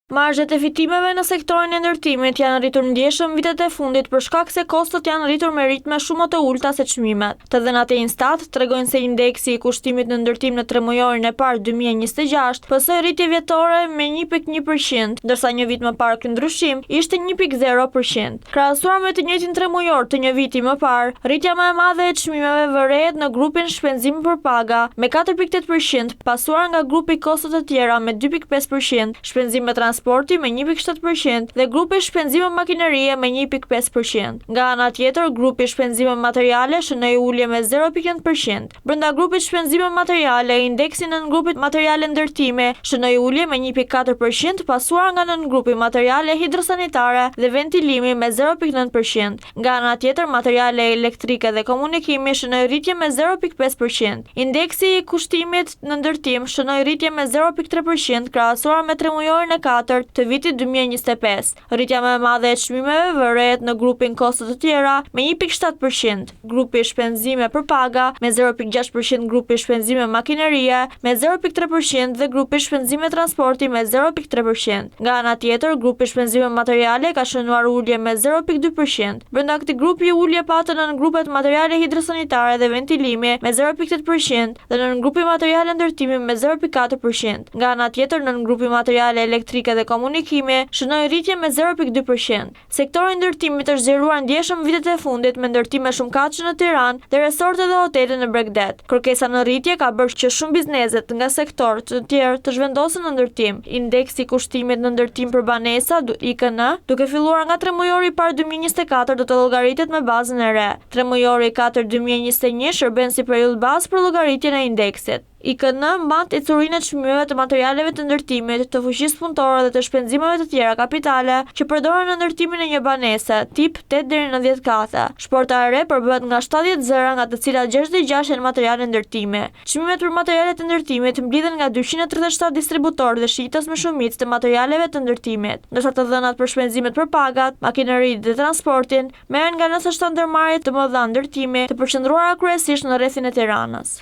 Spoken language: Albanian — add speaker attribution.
Speaker 1: Marzhet e fitimeve në sektorin e ndërtimit janë rritur ndjeshëm vitet e fundit për shkak se kostot janë rritur me ritme shumë më të ulta se çmimet. Të dhënat e Instat tregojnë se indeksi i kushtimit në ndërtim në tremujorin e parë 2026 pësoi rritje vjetore me 1.1%, ndërsa një vit më parë ky ndryshim ishte 1.0%. Krahasuar me të njëjtin tremujor të një viti më parë, rritja më e madhe e çmimeve vërehet në grupin shpenzime për paga me 4.8%, pasuar nga grupi kostot të tjera me 2.5%, shpenzime transporti me 1.7% dhe grupi shpenzime makinerie me 1.5%. Nga ana tjetër, grupi shpenzime materiale shënoi ulje me 0.1%. Brenda grupit shpenzime materiale, indeksi nën grupit materiale ndërtime shënoi ulje me 1.4%, pasuar nga nën grupi materiale hidrosanitare dhe ventilimi me 0.9%. Nga ana tjetër, materiale elektrike dhe komunikimi shënoi rritje me 0.5%. Indeksi i kushtimit në ndërtim shënoi rritje me 0.3% krahasuar me tremujorin e 4 të vitit 2025. Rritja më e madhe e çmimeve vërehet në grupin kostot të tjera me 1.7%, grupi shpenzime për paga me 0.6%, grupi shpenzime makinerie me 0.3% dhe grupi shpenzime transporti me 0.3%. Nga ana tjetër, grupi shpenzime materiale ka shënuar ulje me 0.2%. Brenda këtij grupi ulje patën në grupet materiale hidrosanitare dhe ventilimi me 0.8% dhe në grupi materiale ndërtimi me 0.4%. Nga ana tjetër, në grupi materiale elektrike dhe komunikimi shënoi rritje me 0.2%. Sektori i ndërtimit është zgjeruar ndjeshëm vitet e fundit me ndërtime shumëkatëse në Tiranë dhe resorte dhe otele në Bregdet. Kërkesa në rritje ka bërë që shumë bizneset nga sektorë të tjerë të zhvendosen në ndërtim. Indeksi i kushtimit në ndërtim për banesa (IKN), duke filluar nga tremujori i parë 2024, do të llogaritet me bazën e re. Tremujori i 4 2021 shërben si periudhë bazë për llogaritjen e indeksit. IKN mban ecurinë e çmimeve të materialeve të ndërtimit, të fuqisë punëtore dhe të shpenzimeve të tjera kapitale që përdoren në ndërtimin e një banese, tip 8 deri në 10 kathe. Shporta e re përbëhet nga 70 zëra, nga të cilat 66 janë materiale ndërtimi. Çmimet për materialet e ndërtimit mblidhen nga 237 distributorë dhe shitës me shumicë të materialeve të ndërtimit, ndërsa të dhënat për shpenzimet për pagat, makineritë dhe transportin merren nga nënshta ndërmarrje të mëdha ndërtimi, të përqendruara kryesisht në rrethin e Tiranës.